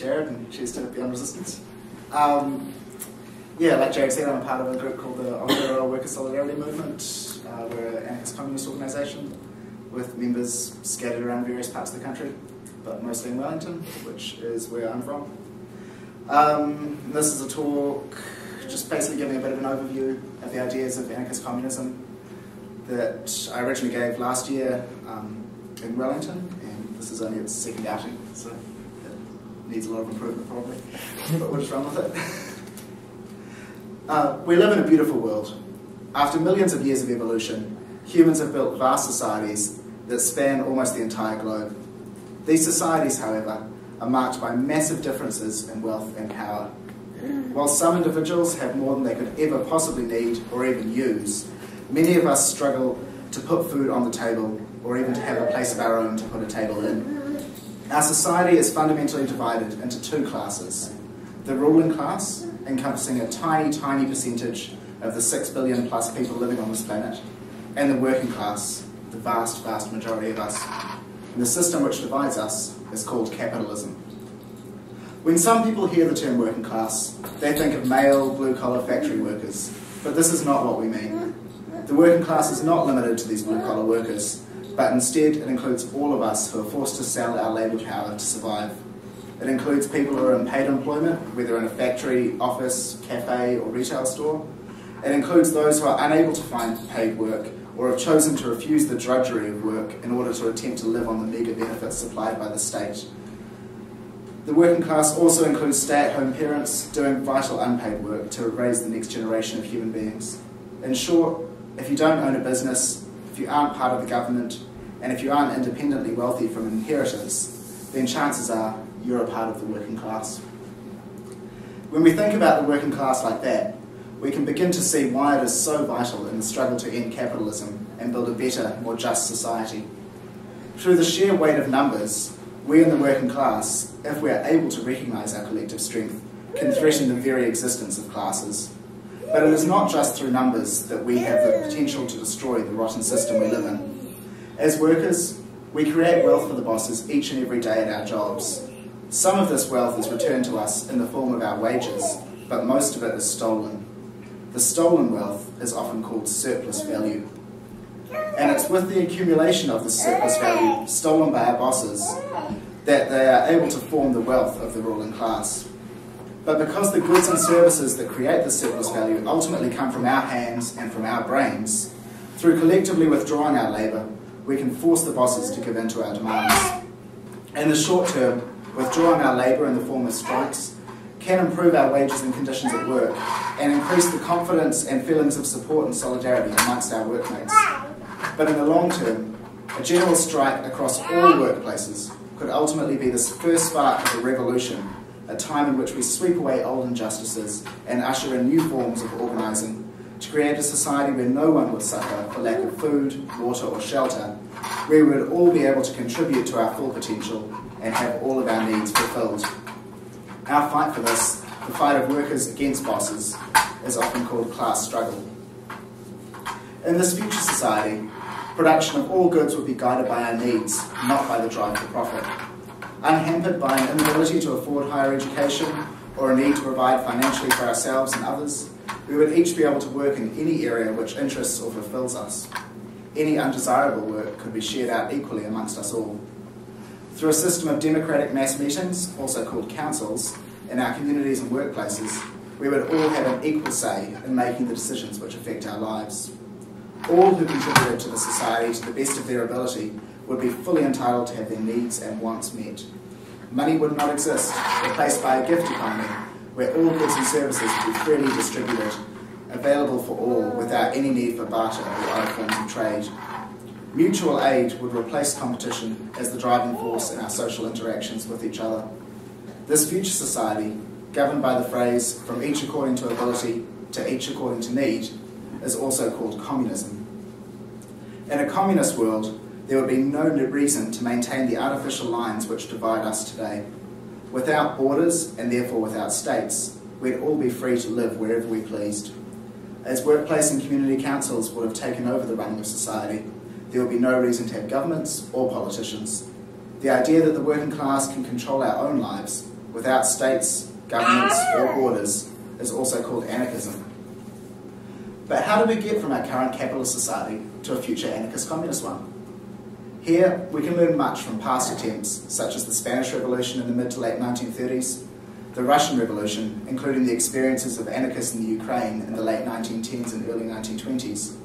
Jared, and cheers to Beyond Resistance. Yeah, like Jared said, I'm a part of a group called the Ontario Worker Solidarity Movement. We're an anarchist-communist organisation with members scattered around various parts of the country, but mostly in Wellington, which is where I'm from. This is a talk just basically giving a bit of an overview of the ideas of anarchist-communism that I originally gave last year in Wellington, and this is only its second outing, so it needs a lot of improvement probably, but we'll just run with it. We live in a beautiful world. After millions of years of evolution, humans have built vast societies that span almost the entire globe. These societies, however, are marked by massive differences in wealth and power. While some individuals have more than they could ever possibly need or even use, many of us struggle to put food on the table or even to have a place of our own to put a table in. Our society is fundamentally divided into two classes. The ruling class, encompassing a tiny, tiny percentage of the 6 billion plus people living on this planet, and the working class, the vast, vast majority of us. And the system which divides us is called capitalism. When some people hear the term working class, they think of male, blue-collar factory workers, but this is not what we mean. The working class is not limited to these blue-collar workers, but instead it includes all of us who are forced to sell our labour power to survive. It includes people who are in paid employment, whether in a factory, office, cafe or retail store. It includes those who are unable to find paid work or have chosen to refuse the drudgery of work in order to attempt to live on the meagre benefits supplied by the state. The working class also includes stay-at-home parents doing vital unpaid work to raise the next generation of human beings. In short, if you don't own a business, if you aren't part of the government, and if you aren't independently wealthy from inheritance, then chances are you're a part of the working class. When we think about the working class like that, we can begin to see why it is so vital in the struggle to end capitalism and build a better, more just society. Through the sheer weight of numbers, we in the working class, if we are able to recognise our collective strength, can threaten the very existence of classes. But it is not just through numbers that we have the potential to destroy the rotten system we live in. As workers, we create wealth for the bosses each and every day at our jobs. Some of this wealth is returned to us in the form of our wages, but most of it is stolen. The stolen wealth is often called surplus value. And it's with the accumulation of the surplus value stolen by our bosses that they are able to form the wealth of the ruling class. But because the goods and services that create the surplus value ultimately come from our hands and from our brains, through collectively withdrawing our labour, we can force the bosses to give in to our demands. In the short term, withdrawing our labour in the form of strikes can improve our wages and conditions at work and increase the confidence and feelings of support and solidarity amongst our workmates. But in the long term, a general strike across all workplaces could ultimately be the first spark of a revolution, a time in which we sweep away old injustices and usher in new forms of organising to create a society where no one would suffer for lack of food, water or shelter, where we would all be able to contribute to our full potential and have all of our needs fulfilled. Our fight for this, the fight of workers against bosses, is often called class struggle. In this future society, production of all goods would be guided by our needs, not by the drive for profit. Unhampered by an inability to afford higher education or a need to provide financially for ourselves and others, we would each be able to work in any area which interests or fulfills us. Any undesirable work could be shared out equally amongst us all. Through a system of democratic mass meetings, also called councils, in our communities and workplaces, we would all have an equal say in making the decisions which affect our lives. All who contributed to the society to the best of their ability would be fully entitled to have their needs and wants met. Money would not exist, replaced by a gift economy, where all goods and services would be freely distributed, available for all without any need for barter or other forms of trade. Mutual aid would replace competition as the driving force in our social interactions with each other. This future society, governed by the phrase, from each according to ability to each according to need, is also called communism. In a communist world, there would be no reason to maintain the artificial lines which divide us today. Without borders, and therefore without states, we'd all be free to live wherever we pleased. As workplace and community councils would have taken over the running of society, there would be no reason to have governments or politicians. The idea that the working class can control our own lives without states, governments, or borders, is also called anarchism. But how do we get from our current capitalist society to a future anarchist-communist one? Here, we can learn much from past attempts, such as the Spanish Revolution in the mid to late 1930s, the Russian Revolution, including the experiences of anarchists in the Ukraine in the late 1910s and early 1920s,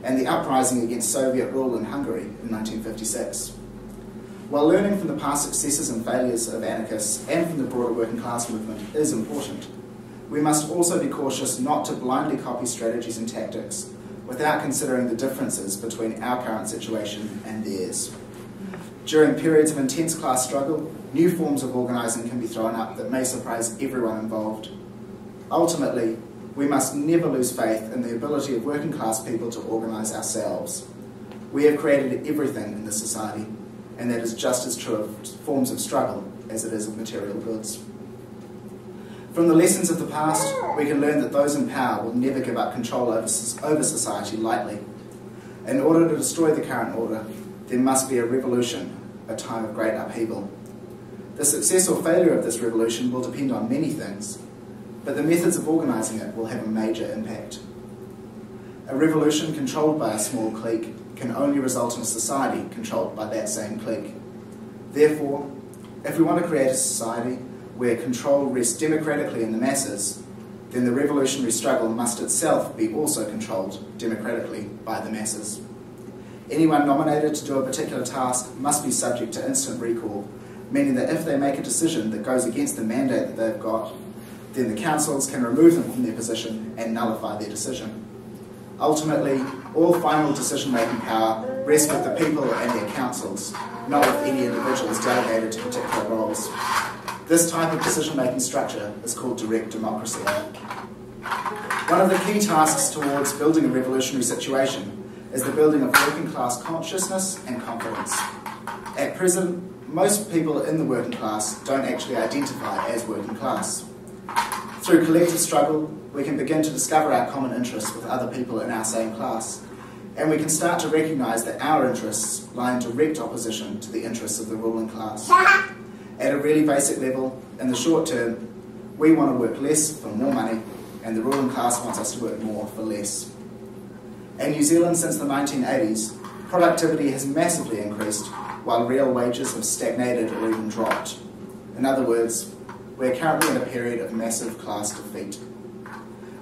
and the uprising against Soviet rule in Hungary in 1956. While learning from the past successes and failures of anarchists and from the broader working class movement is important, we must also be cautious not to blindly copy strategies and tactics without considering the differences between our current situation and theirs. During periods of intense class struggle, new forms of organising can be thrown up that may surprise everyone involved. Ultimately, we must never lose faith in the ability of working class people to organise ourselves. We have created everything in this society, and that is just as true of forms of struggle as it is of material goods. From the lessons of the past, we can learn that those in power will never give up control over society lightly. In order to destroy the current order, there must be a revolution, a time of great upheaval. The success or failure of this revolution will depend on many things, but the methods of organising it will have a major impact. A revolution controlled by a small clique can only result in a society controlled by that same clique. Therefore, if we want to create a society where control rests democratically in the masses, then the revolutionary struggle must itself be also controlled democratically by the masses. Anyone nominated to do a particular task must be subject to instant recall, meaning that if they make a decision that goes against the mandate that they've got, then the councils can remove them from their position and nullify their decision. Ultimately, all final decision-making power rests with the people and their councils, not with any individuals delegated to particular roles. This type of decision-making structure is called direct democracy. One of the key tasks towards building a revolutionary situation is the building of working class consciousness and confidence. At present, most people in the working class don't actually identify as working class. Through collective struggle, we can begin to discover our common interests with other people in our same class, and we can start to recognise that our interests lie in direct opposition to the interests of the ruling class. At a really basic level, in the short term, we want to work less for more money, and the ruling class wants us to work more for less. In New Zealand since the 1980s, productivity has massively increased, while real wages have stagnated or even dropped. In other words, we're currently in a period of massive class defeat.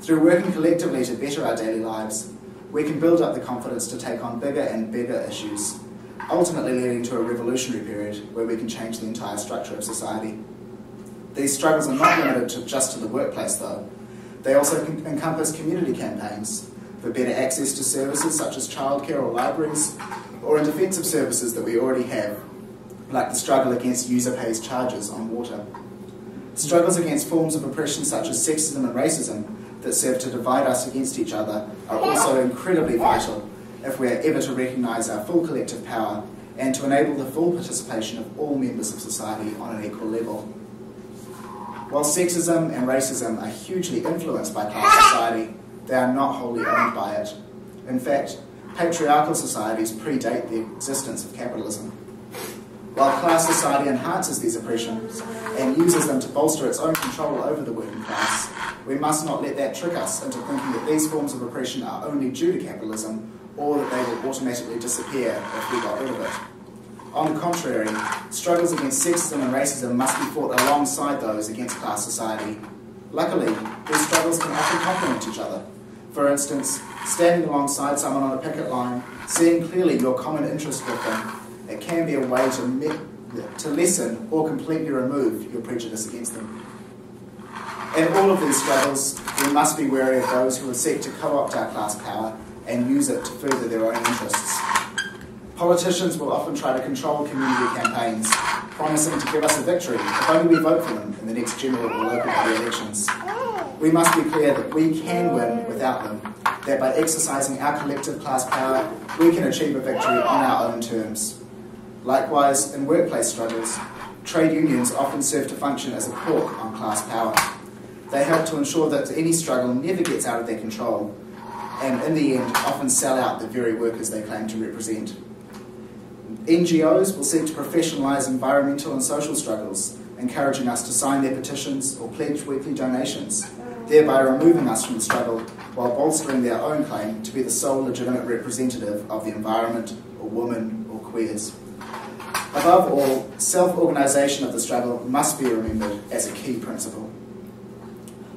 Through working collectively to better our daily lives, we can build up the confidence to take on bigger and bigger issues, ultimately leading to a revolutionary period where we can change the entire structure of society. These struggles are not limited just to the workplace though. They also encompass community campaigns for better access to services such as childcare or libraries, or in defence of services that we already have, like the struggle against user-pays charges on water. Struggles against forms of oppression such as sexism and racism that serve to divide us against each other are also incredibly vital if we are ever to recognise our full collective power and to enable the full participation of all members of society on an equal level. While sexism and racism are hugely influenced by class society, they are not wholly owned by it. In fact, patriarchal societies predate the existence of capitalism. While class society enhances these oppressions and uses them to bolster its own control over the working class, we must not let that trick us into thinking that these forms of oppression are only due to capitalism or that they will automatically disappear if we got rid of it. On the contrary, struggles against sexism and racism must be fought alongside those against class society. Luckily, these struggles can often complement each other. For instance, standing alongside someone on a picket line, seeing clearly your common interest with them, it can be a way to lessen or completely remove your prejudice against them. In all of these struggles, we must be wary of those who would seek to co-opt our class power and use it to further their own interests. Politicians will often try to control community campaigns, promising to give us a victory if only we vote for them in the next general or local body elections. We must be clear that we can win without them, that by exercising our collective class power, we can achieve a victory on our own terms. Likewise, in workplace struggles, trade unions often serve to function as a cork on class power. They help to ensure that any struggle never gets out of their control, and in the end, often sell out the very workers they claim to represent. NGOs will seek to professionalise environmental and social struggles encouraging us to sign their petitions or pledge weekly donations, thereby removing us from the struggle while bolstering their own claim to be the sole legitimate representative of the environment, or women, or queers. Above all, self-organisation of the struggle must be remembered as a key principle.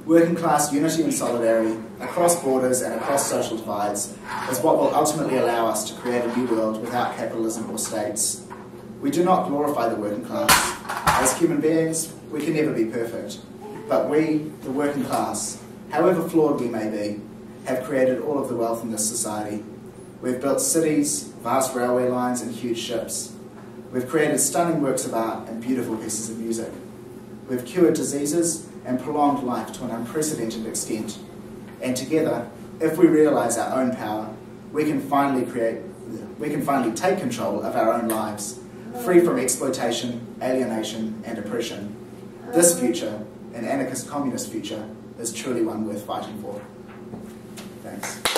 Working class unity and solidarity across borders and across social divides is what will ultimately allow us to create a new world without capitalism or states. We do not glorify the working class. As human beings, we can never be perfect. But we, the working class, however flawed we may be, have created all of the wealth in this society. We've built cities, vast railway lines and huge ships. We've created stunning works of art and beautiful pieces of music. We've cured diseases and prolonged life to an unprecedented extent. And together, if we realise our own power, we can finally take control of our own lives, free from exploitation, alienation and oppression. This future, an anarchist-communist future, is truly one worth fighting for. Thanks.